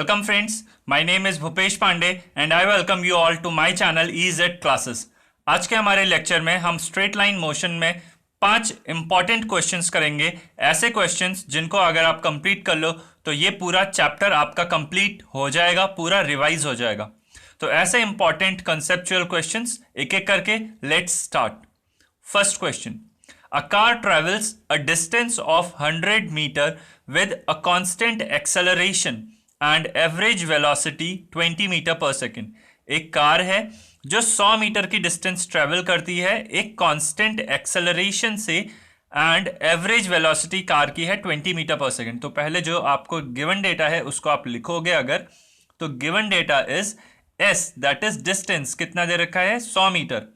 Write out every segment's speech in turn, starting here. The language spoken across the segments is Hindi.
Welcome friends, my name is Bhupesh Pandey and I welcome you all to my channel EZ Classes। आज के हमारे लेक्चर में हम स्ट्रेट लाइन मोशन में 5 इंपॉर्टेंट क्वेश्चंस करेंगे। ऐसे क्वेश्चंस जिनको अगर आप कंप्लीट कर लो तो ये पूरा चैप्टर आपका कंप्लीट हो जाएगा, पूरा रिवाइज हो जाएगा। तो ऐसे इंपॉर्टेंट कंसेप्चुअल क्वेश्चंस एक एक करके let's start. First question, a car travels a distance of 100 meter with a constant acceleration and average velocity 20 meter per second. एक कार है जो 100 मीटर की डिस्टेंस ट्रेवल करती है एक कांस्टेंट एक्सेलरेशन से एंड एवरेज वेलोसिटी कार की है 20 मीटर पर सेकेंड। तो पहले जो आपको गिवन डेटा है उसको आप लिखोगे अगर, तो given data is S, that is distance कितना दे रखा है 100 मीटर,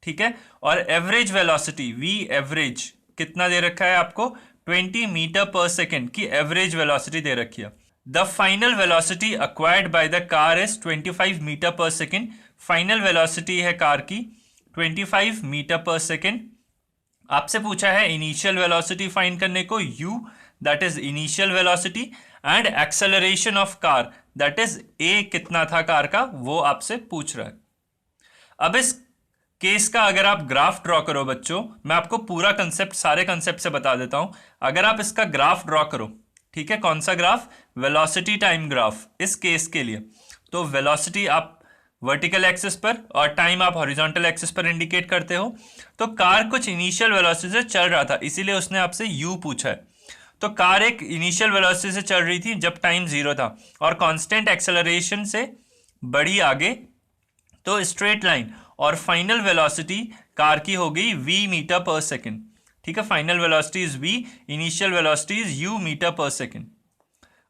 ठीक है। और एवरेज वेलोसिटी वी एवरेज कितना दे रखा है आपको 20 मीटर पर सेकेंड की एवरेज वेलोसिटी दे रखी है। The final velocity acquired by the car is 25 metre per second. Final velocity है कार की 25 मीटर पर सेकेंड। आपसे पूछा है इनिशियल वेलोसिटी फाइंड करने को, u that is initial velocity and acceleration of car that is a कितना था कार का वो आपसे पूछ रहा है। अब इस केस का अगर आप ग्राफ ड्रॉ करो बच्चों, मैं आपको पूरा कंसेप्ट सारे कंसेप्ट से बता देता हूं। अगर आप इसका ग्राफ ड्रॉ करो, ठीक है, कौन सा ग्राफ, वेलोसिटी टाइम ग्राफ इस केस के लिए, तो वेलोसिटी आप वर्टिकल एक्सिस पर और टाइम आप हॉरिजॉन्टल एक्सिस पर इंडिकेट करते हो। तो कार कुछ इनिशियल वेलोसिटी से चल रहा था, इसीलिए उसने आपसे u पूछा है। तो कार एक इनिशियल वेलोसिटी से चल रही थी जब टाइम 0 था और कांस्टेंट एक्सेलरेशन से बढ़ी आगे, तो स्ट्रेट लाइन और फाइनल वेलोसिटी कार की हो गई v मीटर पर सेकेंड, ठीक है। Final velocity is v, initial velocity is u meter per second.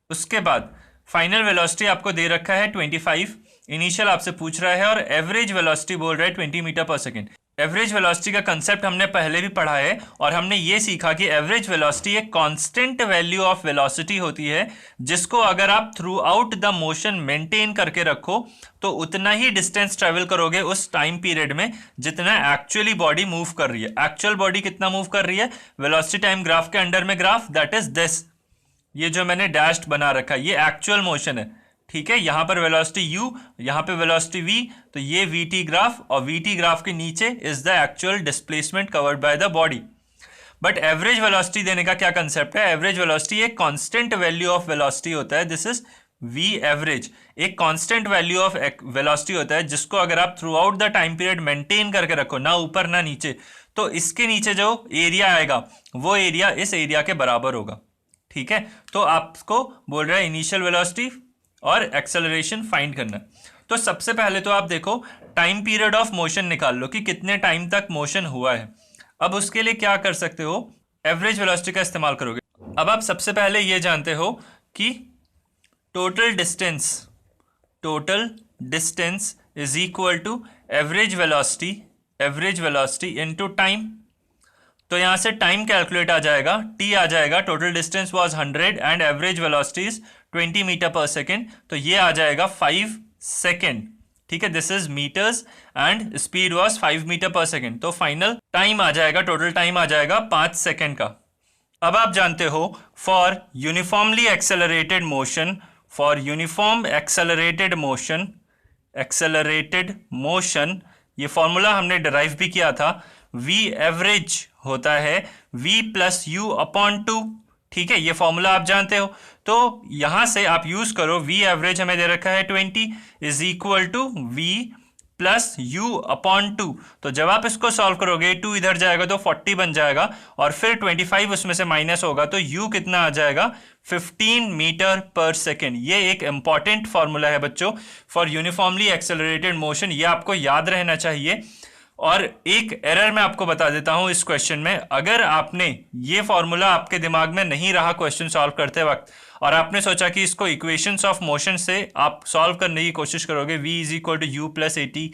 उसके बाद फाइनल वेलोसिटी आपको दे रखा है 25, इनिशियल आपसे पूछ रहा है और एवरेज वेलोसिटी बोल रहा है 20 meter per second. Average velocity का कंसेप्ट हमने पहले भी पढ़ा है और हमने ये सीखा कि एवरेज वेलोसिटी एक कांस्टेंट वैल्यू ऑफ वेलोसिटी होती है जिसको अगर आप through out the motion maintain करके रखो तो उतना ही डिस्टेंस ट्रेवल करोगे उस टाइम पीरियड में जितना एक्चुअली बॉडी मूव कर रही है। एक्चुअल बॉडी कितना मूव कर रही है, वेलोसिटी टाइम ग्राफ के अंडर में ग्राफ दैट इज दिस, ये जो मैंने डैश्ड बना रखा है ये एक्चुअल मोशन है, ठीक है। यहां पर वेलोसिटी u, यहां पे वेलोसिटी v, तो ये vt ग्राफ और vt ग्राफ के नीचे is the actual displacement covered by the body. But average velocity देने का क्या कंसेप्ट है, एवरेज वेलोसिटी एक कांस्टेंट वैल्यू ऑफ वेलोसिटी होता है, दिस इज v एवरेज, एक कांस्टेंट वैल्यू ऑफ वेलोसिटी होता है जिसको अगर आप through out the time period maintain करके रखो, ना ऊपर ना नीचे, तो इसके नीचे जो एरिया आएगा वो एरिया इस एरिया के बराबर होगा, ठीक है। तो आपको बोल रहा है इनिशियल वेलोसिटी और एक्सेलरेशन फाइंड करना। तो सबसे पहले तो आप देखो टाइम पीरियड ऑफ मोशन निकाल लो कि कितने टाइम तक मोशन हुआ है। अब उसके लिए क्या कर सकते हो, एवरेज वेलोसिटी का इस्तेमाल करोगे। अब आप सबसे पहले ये जानते हो कि total distance is equal to average velocity into time. तो यहां से टाइम कैलकुलेट आ जाएगा, t आ जाएगा, total distance was 100 and average velocity is 20 meter per second, तो ये आ जाएगा 5 सेकेंड, ठीक है। This is meters and speed was 5 meter per second, तो फाइनल टाइम आ जाएगा, टोटल टाइम आ जाएगा 5 सेकेंड का। अब आप जानते हो फॉर यूनिफॉर्मली एक्सेलरेटेड मोशन ये फॉर्मूला हमने डिराइव भी किया था, v एवरेज होता है v प्लस यू अपॉन 2, ठीक है। ये फॉर्मूला आप जानते हो, तो यहां से आप यूज करो, v एवरेज हमें दे रखा है 20 is equal to v plus u upon 2। तो जब आप इसको सॉल्व करोगे 2 इधर जाएगा तो 40 बन जाएगा और फिर 25 उसमें से माइनस होगा तो u कितना आ जाएगा 15 मीटर पर सेकेंड। ये एक इंपॉर्टेंट फॉर्मूला है बच्चों फॉर यूनिफॉर्मली एक्सेलरेटेड मोशन, ये आपको याद रहना चाहिए। और एक एरर मैं आपको बता देता हूं इस क्वेश्चन में, अगर आपने ये फॉर्मूला आपके दिमाग में नहीं रहा क्वेश्चन सॉल्व करते वक्त और आपने सोचा कि इसको इक्वेशंस ऑफ मोशन से आप सॉल्व करने की कोशिश करोगे, v is equal to u plus a t,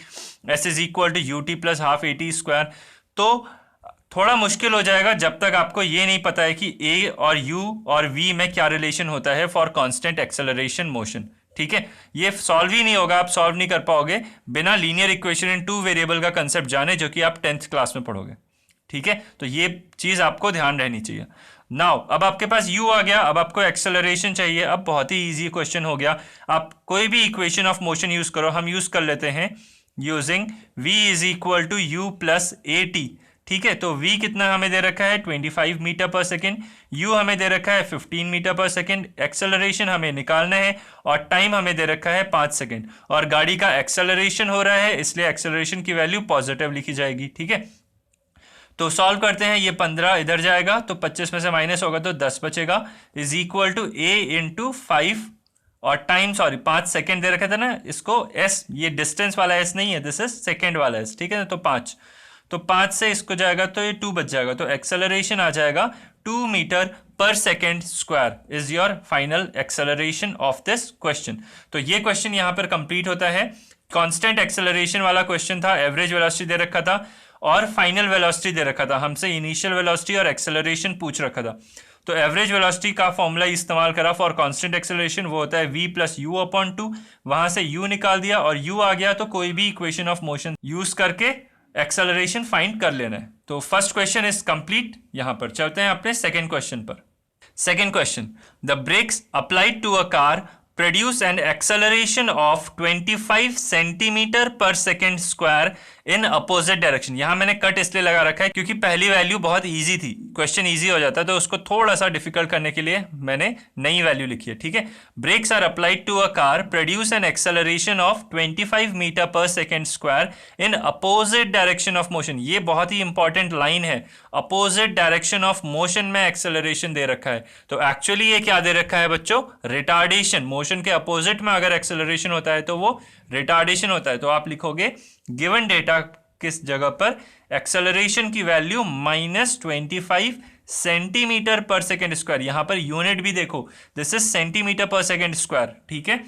s is equal to u t plus half a t square, तो थोड़ा मुश्किल हो जाएगा जब तक आपको ये नहीं पता है कि a और u और v में क्या रिलेशन होता है फॉर कांस्टेंट एक्सेलरेशन मोशन, ठीक है। ये सॉल्व ही नहीं होगा, आप सॉल्व नहीं कर पाओगे बिना लीनियर इक्वेशन इन 2 वेरिएबल का कंसेप्ट जाने, जो कि आप 10th क्लास में पढ़ोगे, ठीक है। तो ये चीज आपको ध्यान रहनी चाहिए। नाउ अब आपके पास u आ गया, अब आपको एक्सेलरेशन चाहिए। अब बहुत ही इजी क्वेश्चन हो गया, आप कोई भी इक्वेशन ऑफ मोशन यूज करो। हम यूज कर लेते हैं using v is equal to u plus a t. ठीक है, तो v कितना हमें दे रखा है 25 मीटर पर सेकेंड, u हमें दे रखा है 15 मीटर पर सेकेंड, एक्सेलरेशन हमें निकालना है और टाइम हमें दे रखा है 5 सेकेंड, और गाड़ी का एक्सेलरेशन हो रहा है इसलिए एक्सेलरेशन की वैल्यू पॉजिटिव लिखी जाएगी। ठीक है, तो सॉल्व करते हैं, ये 15 इधर जाएगा तो 25 में से माइनस होगा तो 10 बचेगा, is equal to a into 5 और टाइम 5 सेकेंड दे रखा था ना, इसको s, ये डिस्टेंस वाला s नहीं है, दिस इज सेकेंड वाला s। ठीक है ना, तो 5, तो 5 से इसको जाएगा तो ये 2 बच जाएगा, तो एक्सेलरेशन आ जाएगा 2 metre per second square is your final acceleration of this question. तो ये क्वेश्चन यहाँ पर कंप्लीट होता है। कांस्टेंट एक्सेलरेशन वाला क्वेश्चन था, एवरेज वेलोसिटी दे रखा था और फाइनल वेलोसिटी दे रखा था, हमसे इनिशियल वेलोसिटी और एक्सेलरेशन पूछ रखा था। तो एवरेज वेलोसिटी का फॉर्मूला इस्तेमाल करा फॉर कांस्टेंट एक्सेलरेशन, वो होता है v प्लस यू अपॉन 2, वहां से u निकाल दिया और u आ गया, तो कोई भी इक्वेशन ऑफ मोशन यूज करके एक्सेलरेशन फाइंड कर लेना है। तो फर्स्ट क्वेश्चन इज कंप्लीट। यहां पर चलते हैं अपने सेकेंड क्वेश्चन पर। Second question, the brakes applied to a car produce an acceleration of 25 centimetre per second square in opposite direction. यहां मैंने कट इसलिए लगा रखा है क्योंकि पहली वैल्यू बहुत इजी थी, क्वेश्चन इजी हो जाता है, तो उसको थोड़ा सा डिफिकल्ट करने के लिए मैंने नई वैल्यू लिखी है। ठीक है, brakes are applied to a car produce an acceleration of 25 metre per second square in opposite direction of motion. ये बहुत ही इंपॉर्टेंट लाइन है, अपोजिट डायरेक्शन ऑफ मोशन में एक्सेलरेशन दे रखा है। तो एक्चुअली ये क्या दे रखा है बच्चों, रिटार्डेशन। मोशन के अपोजिट में अगर एक्सेलरेशन होता है तो वो रिटार्डेशन होता है। तो आप लिखोगे गिवन डेटा किस जगह पर, एक्सेलरेशन की value -25 centimetre per second square. यहां पर यूनिट भी देखो, this is centimetre per second square. ठीक है,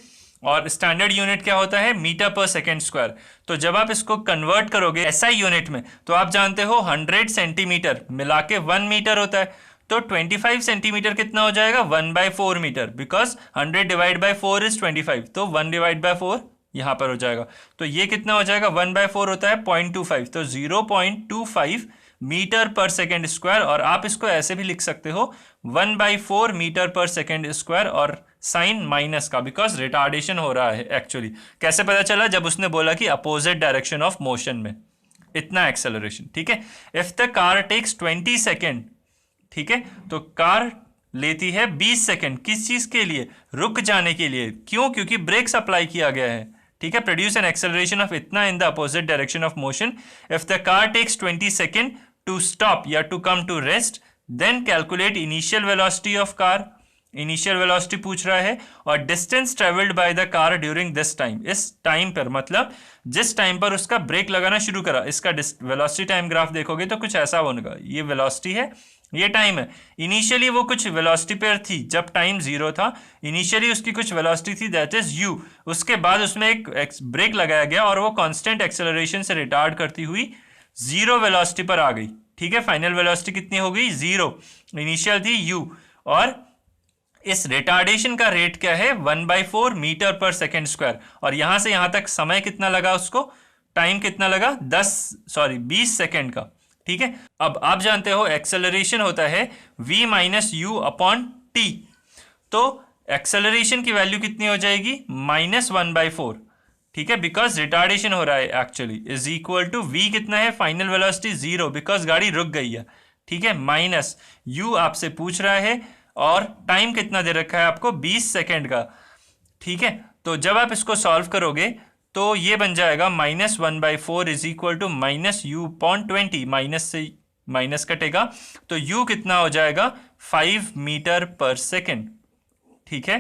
और स्टैंडर्ड यूनिट क्या होता है, मीटर पर सेकेंड स्क्वायर। तो जब आप इसको कन्वर्ट करोगे ऐसा यूनिट में, तो आप जानते हो 100 सेंटीमीटर मिला के 1 मीटर होता है, तो 25 सेंटीमीटर कितना हो जाएगा, 1/4 meter, because 100 divide by 4 is 25, तो 1 डिवाइड बाई 4 यहां पर हो जाएगा। तो ये कितना हो जाएगा, 1/4 होता है 0.25, तो 0.25 मीटर पर सेकेंड स्क्वायर। और आप इसको ऐसे भी लिख सकते हो 1/4 मीटर पर सेकेंड स्क्वायर, और साइन माइनस का, बिकॉज रिटार्डेशन हो रहा है एक्चुअली। कैसे पता चला, जब उसने बोला कि अपोजिट डायरेक्शन ऑफ मोशन में इतना एक्सेलरेशन। ठीक है, if the car takes 20 second, ठीक है, तो कार लेती है 20 सेकेंड, किस चीज के लिए, रुक जाने के लिए। क्यों, क्योंकि ब्रेक्स अप्लाई किया गया है। ठीक है, प्रोड्यूस एन एक्सेलरेशन ऑफ इतना in the opposite direction of motion. If the car takes 20 second to stop या to come to rest, then calculate initial velocity of car. Initial velocity पूछ रहा है, और distance travelled by the car during this time. इस टाइम पर मतलब जिस टाइम पर उसका ब्रेक लगाना शुरू करा, इसका वेलोसिटी टाइम ग्राफ देखोगे तो कुछ ऐसा होगा, ये वेलोसिटी है, ये टाइम है। इनिशियली वो कुछ वेलोसिटी पर थी जब टाइम 0 था, इनिशियली उसकी कुछ वेलोसिटी थी, दैट इज u। उसके बाद उसमें एक ब्रेक लगाया गया और वो कांस्टेंट एक्सेलरेशन से रिटार्ड करती हुई 0 वेलोसिटी पर आ गई। ठीक है, फाइनल वेलोसिटी कितनी हो गई, 0, इनिशियल थी u, और इस रिटार्डेशन का रेट क्या है, 1/4 मीटर पर सेकेंड स्क्वायर। और यहां से यहां तक समय कितना लगा उसको, टाइम कितना लगा, 20 सेकेंड का। ठीक है, अब आप जानते हो एक्सेलरेशन होता है v minus u upon T, तो एक्सेलरेशन की वैल्यू कितनी हो जाएगी, -1/4। ठीक है, बिकॉज रिटार्डेशन हो रहा है actually, is equal to v कितना है, फाइनल वेलोसिटी 0, बिकॉज गाड़ी रुक गई है। ठीक है, माइनस u आपसे पूछ रहा है, और टाइम कितना दे रखा है आपको, 20 सेकेंड का। ठीक है, तो जब आप इसको सॉल्व करोगे तो ये बन जाएगा -1/4 is equal to -u/20, minus से माइनस कटेगा, तो u कितना हो जाएगा, 5 मीटर पर सेकेंड। ठीक है,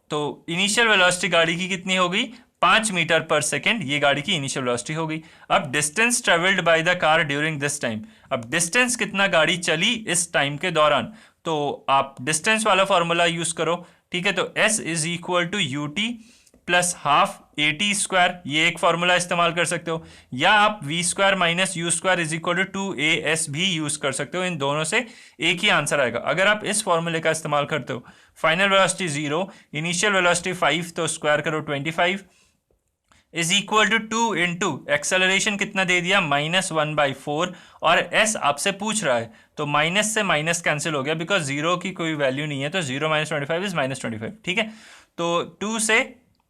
तो इनिशियल वेलोसिटी गाड़ी की कितनी हो गई, 5 मीटर पर सेकेंड, ये गाड़ी की इनिशियल वेलोसिटी हो गई। अब distance travelled by the car during this time, अब डिस्टेंस कितना गाड़ी चली इस टाइम के दौरान, तो आप डिस्टेंस वाला फॉर्मूला यूज करो। ठीक है, तो s is equal to ut plus half AT square, ये एक फॉर्मूला इस्तेमाल कर सकते हो, या आप v square minus u square is equal to 2as भी यूज कर सकते हो। इन दोनों से एक ही आंसर आएगा। अगर आप इस फॉर्मूले का इस्तेमाल करते हो, फाइनल वेलोसिटी 0, इनिशियल वेलोसिटी 5, तो स्क्वायर करो 25, is equal to 2 into acceleration कितना दे दिया -1/4 और एस आपसे पूछ रहा है तो माइनस से माइनस कैंसिल हो गया बिकॉज जीरो की कोई वैल्यू नहीं है तो 0 - 25 इज -25 ठीक है। तो 2 से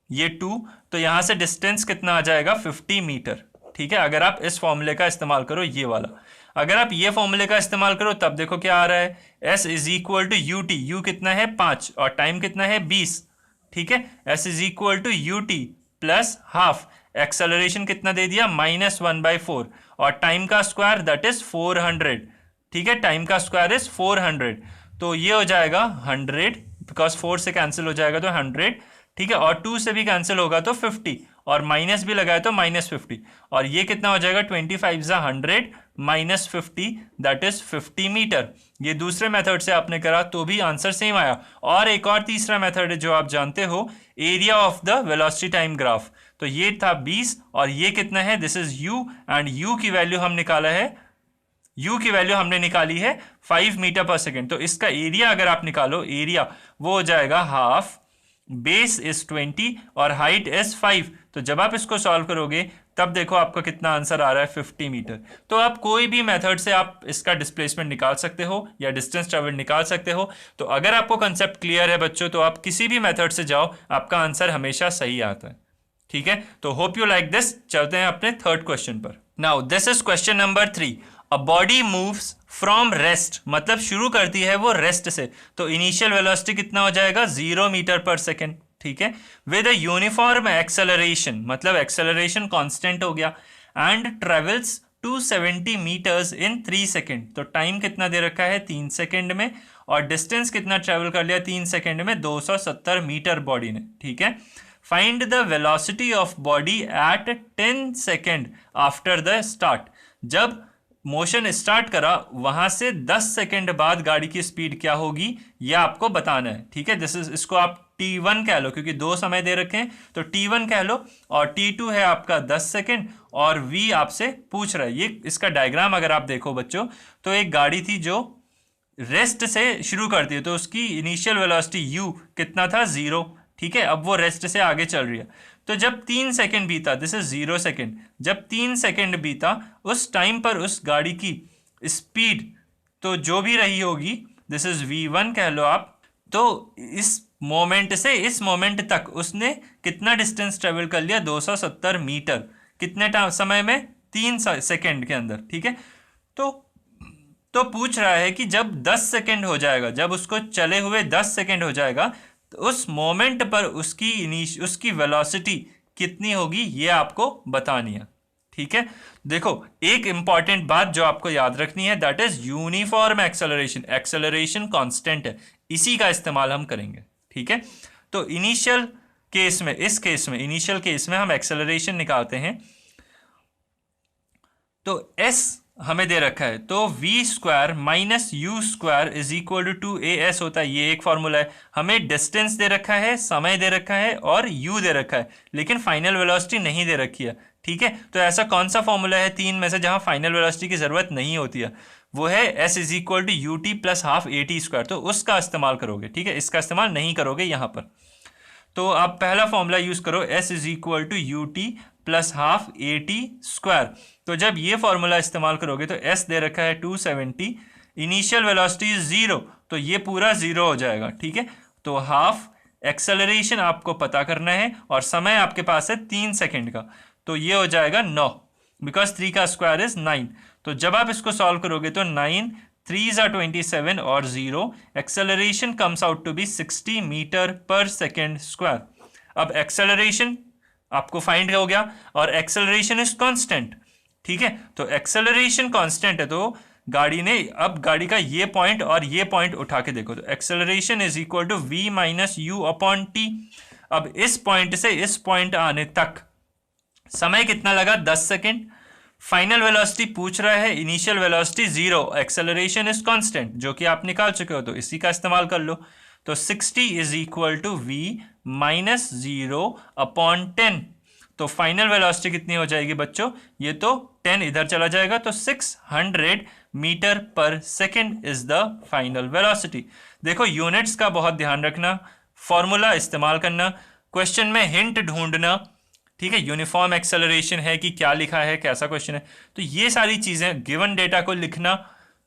ये 2 तो यहाँ से डिस्टेंस कितना आ जाएगा 50 मीटर ठीक है। अगर आप इस फॉर्मूले का इस्तेमाल करो ये वाला, अगर आप ये फॉर्मूले का इस्तेमाल करो तब देखो क्या आ रहा है S is equal to u t, u कितना है 5 और टाइम कितना है 20 ठीक है। S is equal to u t plus half, acceleration कितना दे दिया -1/4 और टाइम का स्क्वायर दैट इज 400 ठीक है। टाइम का स्क्वायर इज 400 तो ये हो जाएगा 100 बिकॉज 4 से कैंसिल हो जाएगा तो 100 ठीक है और 2 से भी कैंसिल होगा तो 50 और माइनस भी लगाए तो -50 और ये कितना हो जाएगा 25 ज़ा 100 -50 दैट इज 50 मीटर। ये दूसरे मेथड से आपने करा तो भी आंसर सेम आया। और एक और तीसरा मेथड है जो आप जानते हो, area of the velocity time graph. तो ये था 20 और ये कितना है this is u and u की वैल्यू हम निकाला है, u की वैल्यू हमने निकाली है 5 मीटर पर सेकेंड। तो इसका एरिया अगर आप निकालो एरिया वो हो जाएगा हाफ, बेस इज 20 और हाइट इज 5। तो जब आप इसको सॉल्व करोगे तब देखो आपका कितना आंसर आ रहा है 50 मीटर। तो आप कोई भी मेथड से आप इसका डिस्प्लेसमेंट निकाल सकते हो या डिस्टेंस ट्रेवल निकाल सकते हो। तो अगर आपको कंसेप्ट क्लियर है बच्चों तो आप किसी भी मेथड से जाओ आपका आंसर हमेशा सही आता है ठीक है। तो होप यू लाइक दिस। चलते हैं अपने थर्ड क्वेश्चन पर। Now this is question number 3। A body moves from rest, मतलब शुरू करती है वो रेस्ट से, तो इनिशियल वेलोसिटी कितना हो जाएगा 0 मीटर पर सेकेंड ठीक है। विद अ यूनिफॉर्म एक्सेलरेशन, मतलब एक्सेलरेशन कांस्टेंट हो गया, and travels 270 metres in 3 second. तो टाइम कितना दे रखा है 3 सेकेंड में और डिस्टेंस कितना ट्रेवल कर लिया 3 सेकेंड में 270 मीटर बॉडी ने ठीक है। Find the velocity of body at 10 second after the start. जब मोशन स्टार्ट करा वहां से 10 सेकेंड बाद गाड़ी की स्पीड क्या होगी यह आपको बताना है ठीक है। दिस इज, इसको आप T1 कह लो क्योंकि दो समय दे रखे हैं तो T1 कह लो और T2 है आपका 10 सेकेंड और V आपसे पूछ रहा है। ये इसका डायग्राम अगर आप देखो बच्चों तो एक गाड़ी थी जो रेस्ट से शुरू करती है तो उसकी इनिशियल वेलोसिटी U कितना था 0 ठीक है। अब वो रेस्ट से आगे चल रही है तो जब 3 सेकेंड बीता, दिस इज 0 सेकेंड, जब 3 सेकेंड बीता उस टाइम पर उस गाड़ी की स्पीड तो जो भी रही होगी दिस इज V1 कह लो आप। तो इस मोमेंट से इस मोमेंट तक उसने कितना डिस्टेंस ट्रेवल कर लिया 270 मीटर कितने समय में 3 सेकेंड के अंदर ठीक है। तो पूछ रहा है कि जब 10 सेकेंड हो जाएगा, जब उसको चले हुए 10 सेकेंड हो जाएगा तो उस मोमेंट पर उसकी वेलोसिटी कितनी होगी ये आपको बतानी है ठीक है। देखो एक इंपॉर्टेंट बात जो आपको याद रखनी है that is uniform acceleration, acceleration constant है, इसी का इस्तेमाल हम करेंगे ठीक है। तो इनिशियल केस में, इस केस में इनिशियल केस में हम एक्सेलरेशन निकालते हैं तो s हमें दे रखा है तो v square minus u square is equal to 2as होता है। ये एक फॉर्मूला है। हमें डिस्टेंस दे रखा है, समय दे रखा है और u दे रखा है लेकिन फाइनल वेलोसिटी नहीं दे रखी है ठीक है। तो ऐसा कौन सा फॉर्मूला है 3 में से जहां फाइनल वेलोसिटी की जरूरत नहीं होती है, वो है s is equal to u t plus half a t square. तो उसका इस्तेमाल करोगे ठीक है, इसका इस्तेमाल नहीं करोगे यहाँ पर। तो आप पहला फॉर्मूला यूज करो s is equal to u t plus half a t square. तो जब ये फॉर्मूला इस्तेमाल करोगे तो s दे रखा है 270, इनिशियल वेलोसिटी इज 0 तो ये पूरा 0 हो जाएगा ठीक है। तो हाफ एक्सेलरेशन आपको पता करना है और समय आपके पास है 3 सेकेंड का तो ये हो जाएगा 9 बिकॉज 3 का स्क्वायर इज 9। तो जब आप इसको सॉल्व करोगे तो 9 3 are 27 और 0, acceleration comes out to be 60 metre per second square. अब एक्सेलरेशन आपको फाइंड हो गया और एक्सेलरेशन इज कांस्टेंट ठीक है। तो एक्सेलरेशन कांस्टेंट है तो गाड़ी ने, अब गाड़ी का ये पॉइंट और ये पॉइंट उठा के देखो तो acceleration is equal to v minus u upon t. अब इस पॉइंट से इस पॉइंट आने तक समय कितना लगा 10 सेकेंड। फाइनल वेलोसिटी पूछ रहा है, initial velocity 0, acceleration is constant जो कि आप निकाल चुके हो तो इसी का इस्तेमाल कर लो। तो 60 is equal to v minus 0 upon 10। तो फाइनल वेलोसिटी कितनी हो जाएगी बच्चों, ये तो 10 इधर चला जाएगा तो 600 metre per second is the final velocity. देखो यूनिट्स का बहुत ध्यान रखना, फॉर्मूला इस्तेमाल करना, क्वेश्चन में हिंट ढूंढना ठीक है, यूनिफॉर्म एक्सेलरेशन है कि क्या लिखा है, कैसा क्वेश्चन है। तो ये सारी चीजें, गिवन डेटा को लिखना,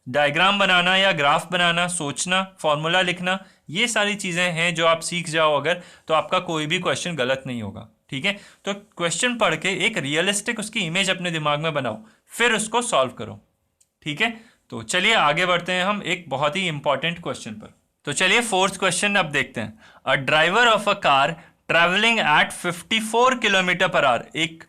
डायग्राम बनाना या ग्राफ बनाना, सोचना, फॉर्मूला लिखना, ये सारी चीजें हैं जो आप सीख जाओ अगर, तो आपका कोई भी क्वेश्चन गलत नहीं होगा। ठीक है, तो क्वेश्चन पढ़ के एक रियलिस्टिक उसकी इमेज अपने दिमाग में बनाओ, फिर उसको सॉल्व करो। ठीक है, तो चलिए आगे बढ़ते हैं हम एक बहुत ही इंपॉर्टेंट क्वेश्चन पर। तो चलिए फोर्थ क्वेश्चन अब देखते हैं। A driver of a car travelling eight 54 kilometre per hour, एक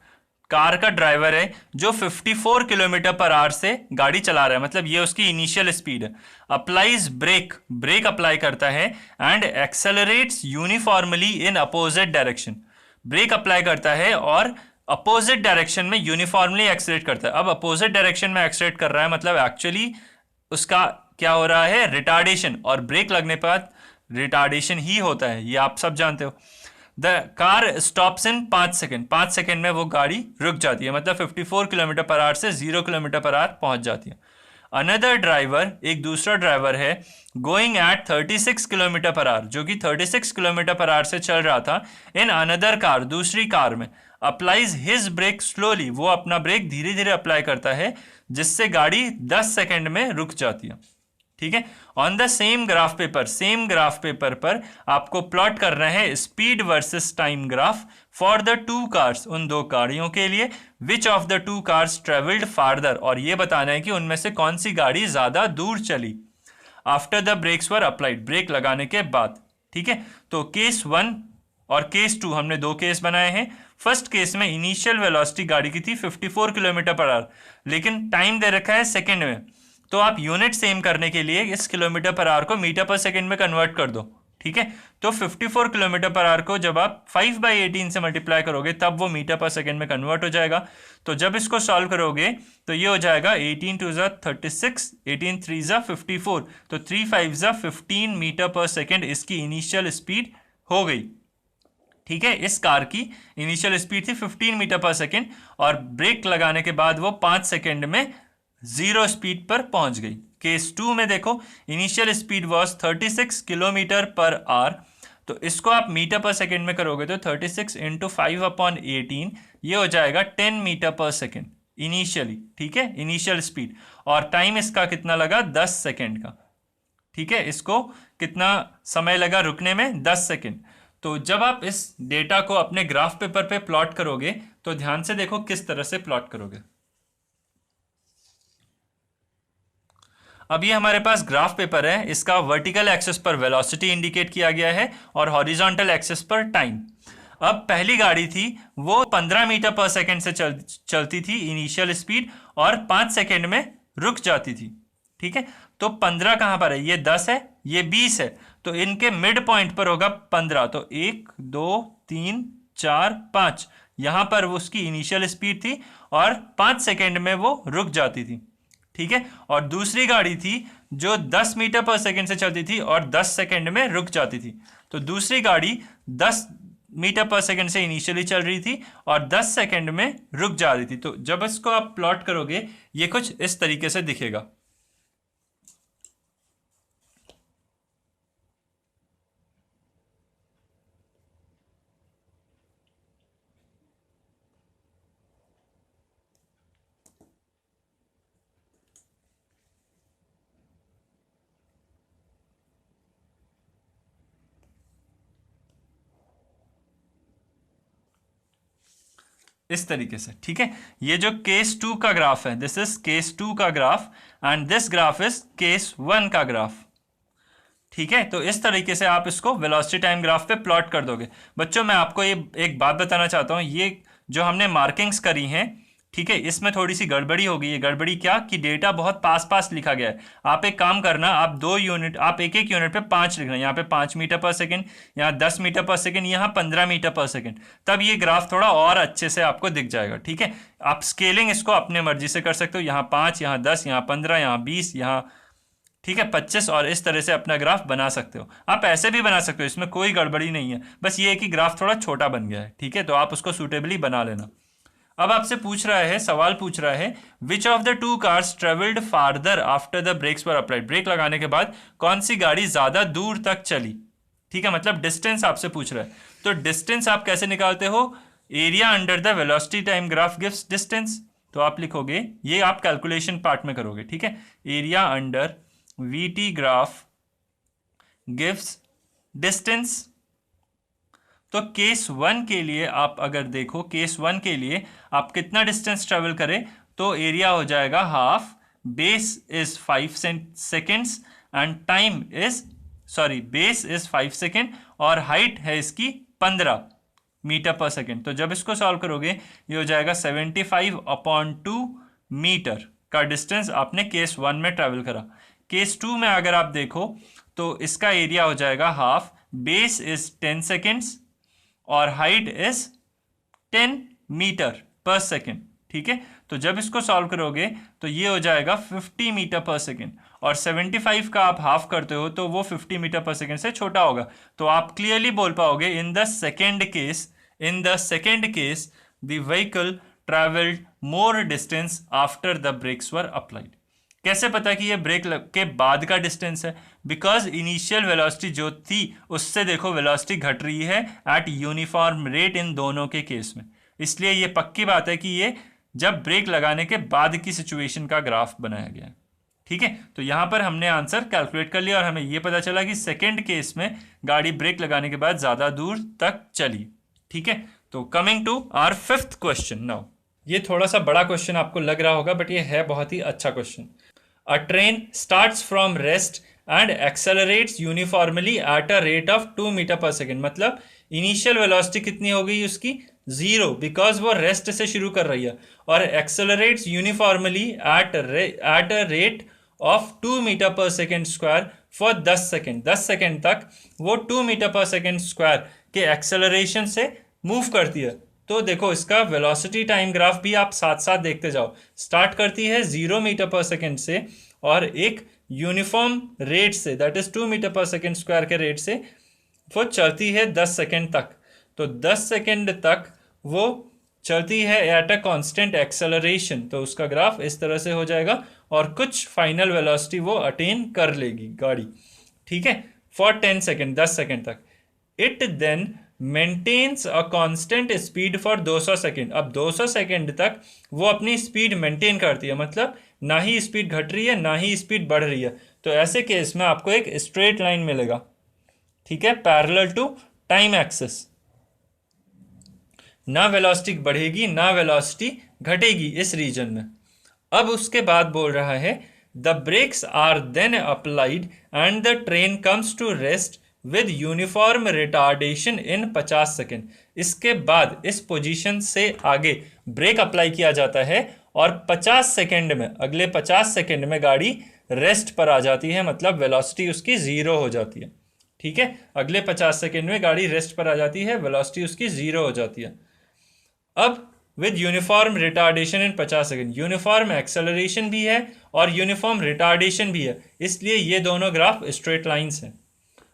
कार का ड्राइवर है जो 54 किलोमीटर पर आवर से गाड़ी चला रहा है, मतलब ये उसकी इनिशियल स्पीड है। अप्लाइज ब्रेक, ब्रेक अप्लाई करता है, and accelerates uniformly in opposite direction, break apply करता है और अपोजिट डायरेक्शन में यूनिफॉर्मली एक्सेलरेट करता है। अब अपोजिट डायरेक्शन में एक्सेलरेट कर रहा है मतलब एक्चुअली उसका क्या हो रहा है, रिटार्डेशन, और ब्रेक लगने पर रिटार्डेशन ही होता है, ये आप सब जानते हो। The car stops in 5 second, 5 second में वो गाड़ी रुक जाती है, मतलब 54 किलोमीटर पर आवर से 0 किलोमीटर पर आवर पहुंच जाती है। अनदर ड्राइवर, एक दूसरा ड्राइवर है, going at 36 kilometre per hour, जो कि 36 किलोमीटर पर आवर से चल रहा था, इन अनदर कार, दूसरी कार में, अप्लाइज हिज ब्रेक स्लोली, वो अपना ब्रेक धीरे धीरे अप्लाई करता है, जिससे गाड़ी 10 सेकेंड में रुक जाती है। ठीक है, on the same graph paper, same graph paper पर आपको प्लॉट करना है speed versus time graph for the two cars, उन दो गाड़ियों के लिए, विच of the two cars travelled farther, और ये बताना है कि उनमें से कौन सी गाड़ी ज्यादा दूर चली, after the brakes were applied, brake लगाने के बाद। ठीक है, तो केस 1 और केस 2 हमने दो केस बनाए हैं। फर्स्ट केस में इनिशियल वेलोसिटी गाड़ी की थी 54 किलोमीटर पर आवर, लेकिन टाइम दे रखा है सेकेंड में, तो आप यूनिट सेम करने के लिए इस किलोमीटर पर आवर को मीटर पर सेकेंड में कन्वर्ट कर दो। ठीक है, तो 54 किलोमीटर पर आवर को जब आप 5/18 से मल्टीप्लाई करोगे तब वो मीटर पर सेकेंड में कन्वर्ट हो जाएगा। तो जब इसको सॉल्व करोगे तो ये हो जाएगा 18 2 ज़ा 36, 18 3 ज़ा 54, तो 3 5 ज़ा 15 मीटर पर सेकेंड इसकी इनिशियल स्पीड हो गई। ठीक है, इस कार की इनिशियल स्पीड थी 15 मीटर पर सेकेंड, और ब्रेक लगाने के बाद वो 5 सेकेंड में 0 स्पीड पर पहुंच गई। केस 2 में देखो, initial speed was 36 kilometre per hour, तो इसको आप मीटर पर सेकेंड में करोगे तो 36 इंटू 5/18, ये हो जाएगा 10 मीटर पर सेकेंड इनिशियली। ठीक है, इनिशियल स्पीड, और टाइम इसका कितना लगा, 10 सेकेंड का। ठीक है, इसको कितना समय लगा रुकने में, 10 सेकेंड। तो जब आप इस डेटा को अपने ग्राफ पेपर पे प्लॉट करोगे तो ध्यान से देखो किस तरह से प्लॉट करोगे। अब ये हमारे पास ग्राफ पेपर है, इसका वर्टिकल एक्सिस पर वेलोसिटी इंडिकेट किया गया है और हॉरिजॉन्टल एक्सिस पर टाइम। अब पहली गाड़ी थी वो 15 मीटर पर सेकेंड से चलती थी इनिशियल स्पीड, और 5 सेकेंड में रुक जाती थी। ठीक है, तो 15 कहां पर है, ये 10 है, ये 20 है, तो इनके मिड पॉइंट पर होगा 15, तो 1 2 3 4 5, यहां पर वो उसकी इनिशियल स्पीड थी और 5 सेकेंड में वो रुक जाती थी। ठीक है, और दूसरी गाड़ी थी जो 10 मीटर पर सेकेंड से चलती थी और 10 सेकेंड में रुक जाती थी, तो दूसरी गाड़ी 10 मीटर पर सेकेंड से इनिशियली चल रही थी और 10 सेकेंड में रुक जा रही थी। तो जब इसको आप प्लॉट करोगे ये कुछ इस तरीके से दिखेगा। इस तरीके से। ठीक है, ये जो केस 2 का ग्राफ है, दिस इज केस 2 का graph, and this graph is case 1 का ग्राफ। ठीक है, तो इस तरीके से आप इसको वेलोसिटी टाइम ग्राफ पे प्लॉट कर दोगे। बच्चों मैं आपको ये एक बात बताना चाहता हूँ, ये जो हमने मार्किंग्स करी हैं, ठीक है, इसमें थोड़ी सी गड़बड़ी हो गई है। गड़बड़ी क्या कि डेटा बहुत पास पास लिखा गया है। आप एक काम करना, आप 2 यूनिट, आप एक एक यूनिट पे 5 लिखना, यहाँ पे 5 मीटर पर सेकेंड, यहाँ 10 मीटर पर सेकेंड, यहाँ 15 मीटर पर सेकेंड, तब ये ग्राफ थोड़ा और अच्छे से आपको दिख जाएगा। ठीक है, आप स्केलिंग इसको अपने मर्जी से कर सकते हो, यहाँ 5, यहाँ 10, यहाँ 15, यहाँ 20, यहाँ ठीक है 25, और इस तरह से अपना ग्राफ बना सकते हो। आप ऐसे भी बना सकते हो, इसमें कोई गड़बड़ी नहीं है, बस ये है कि ग्राफ थोड़ा छोटा बन गया है। ठीक है, तो आप उसको सूटेबली बना लेना। अब आपसे पूछ रहा है, सवाल पूछ रहा है, which of the two cars travelled farther after the brakes were applied, brake लगाने के बाद कौन सी गाड़ी ज्यादा दूर तक चली। ठीक है, मतलब डिस्टेंस आपसे पूछ रहा है। तो डिस्टेंस आप कैसे निकालते हो, area under the velocity time graph gives distance, तो आप लिखोगे, ये आप कैलकुलेशन पार्ट में करोगे, ठीक है। Area under we T graph gives distance. तो केस 1 के लिए आप अगर देखो, केस 1 के लिए आप कितना डिस्टेंस ट्रेवल करें, तो एरिया हो जाएगा half, base is 5 seconds and time is, sorry, base is 5 second और हाइट है इसकी 15 मीटर पर सेकेंड। तो जब इसको सॉल्व करोगे ये हो जाएगा 75/2 मीटर का डिस्टेंस आपने केस 1 में ट्रेवल करा। केस 2 में अगर आप देखो तो इसका एरिया हो जाएगा हाफ, बेस इज 10 सेकेंड्स और height is 10 metre per second, ठीक है। तो जब इसको सॉल्व करोगे तो ये हो जाएगा 50 मीटर पर सेकेंड और 75 का आप हाफ करते हो तो वो 50 मीटर पर सेकेंड से छोटा होगा। तो आप क्लियरली बोल पाओगे in the second case the vehicle travelled more distance after the brakes were applied. कैसे पता कि ये ब्रेक के बाद का डिस्टेंस है? बिकॉज इनिशियल वेलोसिटी जो थी उससे देखो वेलोसिटी घट रही है एट यूनिफॉर्म रेट इन दोनों के केस में, इसलिए ये पक्की बात है कि ये जब ब्रेक लगाने के बाद की सिचुएशन का ग्राफ बनाया गया है, ठीक है। तो यहाँ पर हमने आंसर कैलकुलेट कर लिया और हमें ये पता चला कि सेकेंड केस में गाड़ी ब्रेक लगाने के बाद ज़्यादा दूर तक चली, ठीक है। तो coming to our 5th question now. ये थोड़ा सा बड़ा क्वेश्चन आपको लग रहा होगा बट ये है बहुत ही अच्छा question. A train starts from rest and accelerates uniformly at a rate of 2 metre per second. मतलब इनिशियल वेलोसिटी कितनी हो गई उसकी? 0, बिकॉज वो रेस्ट से शुरू कर रही है, और accelerates uniformly at a rate of 2 metre per second square for 10 second. 10 second तक वो 2 मीटर पर सेकेंड स्क्वायर के एक्सेलरेशन से मूव करती है। तो देखो इसका वेलोसिटी टाइम ग्राफ भी आप साथ साथ देखते जाओ। स्टार्ट करती है 0 मीटर पर सेकेंड से और एक यूनिफॉर्म रेट से, that is 2 metre per second square के रेट से वो चलती है 10 सेकेंड तक। तो 10 सेकेंड तक वो चलती है एट अ कांस्टेंट एक्सेलरेशन, तो उसका ग्राफ इस तरह से हो जाएगा और कुछ फाइनल वेलोसिटी वो अटेन कर लेगी गाड़ी, ठीक है, फॉर 10 सेकेंड, 10 सेकेंड तक। It then maintains a constant speed for 200 second. अब 200 सेकेंड तक वो अपनी स्पीड मेंटेन करती है, मतलब ना ही स्पीड घट रही है ना ही स्पीड बढ़ रही है। तो ऐसे केस में आपको एक स्ट्रेट लाइन मिलेगा, ठीक है, पैरेलल टू टाइम एक्सिस। ना वेलोसिटी बढ़ेगी ना वेलोसिटी घटेगी इस रीजन में। अब उसके बाद बोल रहा है the brakes are then applied and the train comes to rest with uniform retardation in 50 second. इसके बाद इस पोजीशन से आगे ब्रेक अप्लाई किया जाता है और 50 सेकेंड में, अगले 50 सेकेंड में गाड़ी रेस्ट पर आ जाती है, मतलब वेलोसिटी उसकी 0 हो जाती है, ठीक है। अगले 50 सेकेंड में गाड़ी रेस्ट पर आ जाती है, वेलोसिटी उसकी 0 हो जाती है। अब with uniform retardation in 50 second, uniform acceleration भी है और यूनिफॉर्म रिटार्डेशन भी है, इसलिए ये दोनों ग्राफ स्ट्रेट लाइन्स हैं।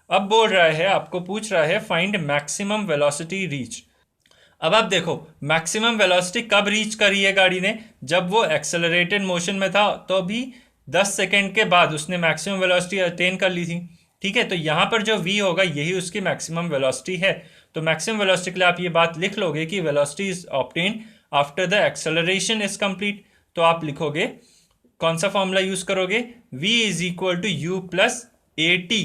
अब बोल रहा है, आपको पूछ रहा है फाइंड मैक्सिमम वेलोसिटी रीच। अब आप देखो मैक्सिमम वेलोसिटी कब रीच करी है गाड़ी ने? जब वो एक्सेलरेटेड मोशन में था तो भी 10 सेकेंड के बाद उसने मैक्सिमम वेलोसिटी अटेन कर ली थी, ठीक है। तो यहाँ पर जो v होगा यही उसकी मैक्सिमम वेलोसिटी है। तो मैक्सिमम वेलोसिटी के लिए आप ये बात लिख लोगे कि velocity is obtain after the acceleration is complete. तो आप लिखोगे, कौन सा फॉर्मूला यूज करोगे? v is equal to u plus a t,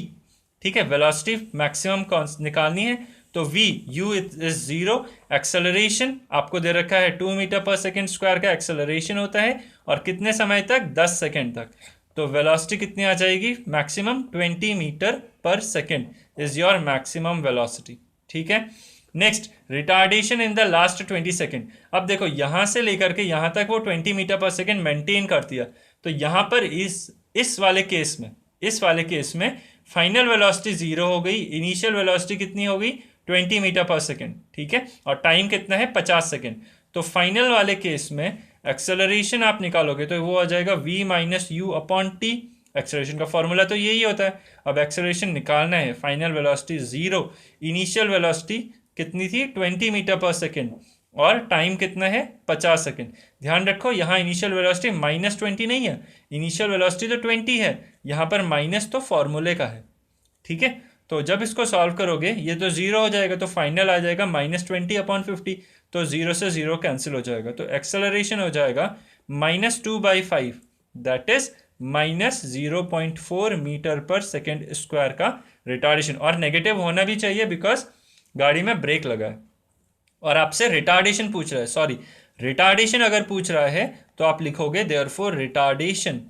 ठीक है। वेलोसिटी मैक्सिमम निकालनी है तो v u इज 0, एक्सेलरेशन आपको दे रखा है 2 मीटर पर सेकेंड स्क्वायर का एक्सेलरेशन होता है और कितने समय तक? 10 सेकेंड तक। तो वेलोसिटी कितनी आ जाएगी? Maximum 20 meter per second is your maximum velocity, ठीक है। Next, retardation in the last 20 second. अब देखो यहाँ से लेकर के यहाँ तक वो 20 मीटर पर सेकेंड मेंटेन करती है। तो यहाँ पर इस वाले केस में फाइनल वेलोसिटी 0 हो गई, इनिशियल वेलोसिटी कितनी हो गई? 20 मीटर पर सेकेंड, ठीक है, और टाइम कितना है? 50 सेकेंड। तो फाइनल वाले केस में एक्सेलरेशन आप निकालोगे तो वो आ जाएगा v minus u upon T. Acceleration का फॉर्मूला तो यही होता है। अब एक्सेलरेशन निकालना है, फाइनल वेलोसिटी 0, इनिशियल वेलोसिटी कितनी थी? 20 मीटर पर सेकेंड और टाइम कितना है? 50 सेकेंड। ध्यान रखो यहाँ इनिशियल वेलोसिटी -20 नहीं है, इनिशियल वेलोसिटी तो 20 है, यहाँ पर माइनस तो फॉर्मूले का है, ठीक है। तो जब इसको सॉल्व करोगे ये तो 0 हो जाएगा, तो फाइनल आ जाएगा -20/50, तो 0 से 0 कैंसिल हो जाएगा, तो एक्सेलरेशन हो जाएगा -2/5, that is -0.4 metre per second square का रिटार्डेशन। और नेगेटिव होना भी चाहिए बिकॉज गाड़ी में ब्रेक लगा है और आपसे रिटार्डेशन पूछ रहा है, सॉरी रिटार्डेशन अगर पूछ रहा है तो आप लिखोगे therefore retardation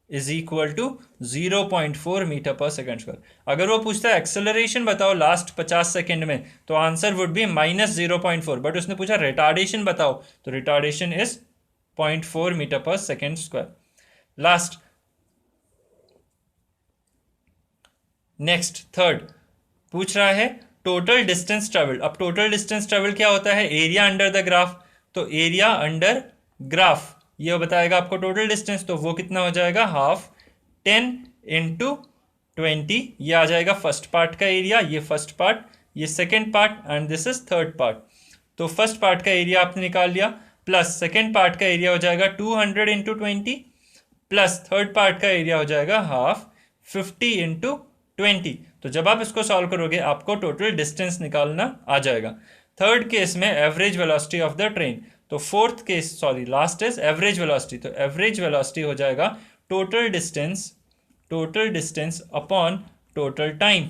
is equal to 0.4 metre per second square. अगर वो पूछता है एक्सेलरेशन बताओ लास्ट 50 सेकेंड में, तो आंसर वुड बी -0.4, बट उसने पूछा रिटार्डेशन बताओ, तो retardation is 0.4 metre per second square. Last next third पूछ रहा है टोटल डिस्टेंस ट्रेवल्ड। अब टोटल डिस्टेंस ट्रेवल क्या होता है, एरिया अंडर द ग्राफ, तो एरिया अंडर ग्राफ ये बताएगा आपको टोटल डिस्टेंस, तो वो कितना हो जाएगा, हाफ 10 × 20, ये आ जाएगा फर्स्ट पार्ट का एरिया, ये फर्स्ट पार्ट, ये second part and this is third part. तो फर्स्ट पार्ट का एरिया आपने निकाल लिया, प्लस सेकेंड पार्ट का एरिया हो जाएगा 200 × 20, प्लस थर्ड पार्ट का एरिया हो जाएगा हाफ 50 × 20। तो जब आप इसको सॉल्व करोगे आपको टोटल डिस्टेंस निकालना आ जाएगा। थर्ड केस में average velocity of the train, तो fourth case sorry last is average velocity, तो एवरेज वेलोसिटी हो जाएगा total distance upon total time.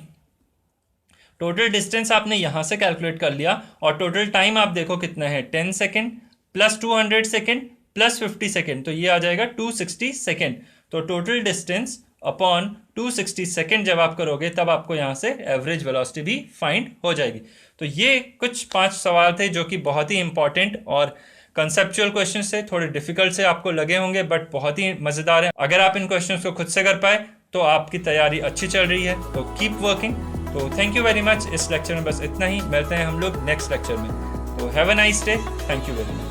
Total distance आपने यहां से कैलकुलेट कर लिया और टोटल टाइम आप देखो कितना है, 10 second plus 200 second plus 50 second, तो ये आ जाएगा 260 सेकेंड। तो टोटल डिस्टेंस अपॉन 260 सेकेंड जब आप करोगे तब आपको यहाँ से एवरेज वेलोसिटी भी फाइंड हो जाएगी। तो ये कुछ 5 सवाल थे जो कि बहुत ही इंपॉर्टेंट और कंसेप्चुअल क्वेश्चन से, थोड़े डिफिकल्ट से आपको लगे होंगे बट बहुत ही मज़ेदार है। अगर आप इन क्वेश्चंस को खुद से कर पाए तो आपकी तैयारी अच्छी चल रही है, तो कीप वर्किंग। तो थैंक यू वेरी मच। इस लेक्चर में बस इतना ही, मिलते हैं हम लोग नेक्स्ट लेक्चर में। तो have a nice day, thank you very much.